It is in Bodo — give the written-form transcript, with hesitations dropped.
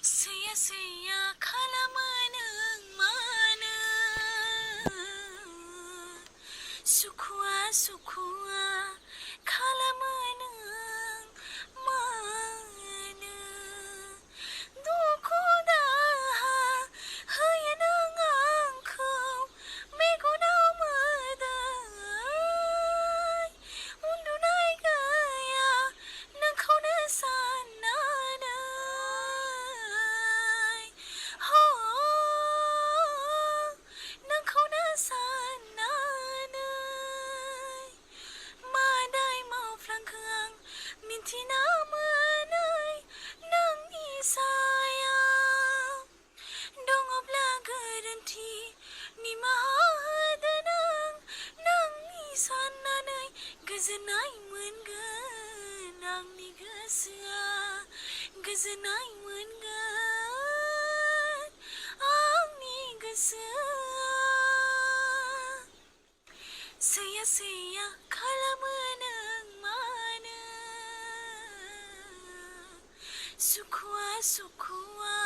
Saya खालामो नों मानो सुखुआ खालामो नों मानो दुखु दाहा होयो नों आंखौ मेगनाव मोदै उन्दुनाय गैया नोंखौनो साननानै नोंखौनो साननानै मा दाय मावफ्लांखो आं मिन्थिना मोनै नोंनि सायाव दङब्ला गोरोन्थि निमाहा होदो नोंनि साननानै गोजोननाय मोनगोन आंनि गोसोआ गोजोननाय मोनगोन आंनि गोसोआ सैया खालामो नों मानो सुखुआ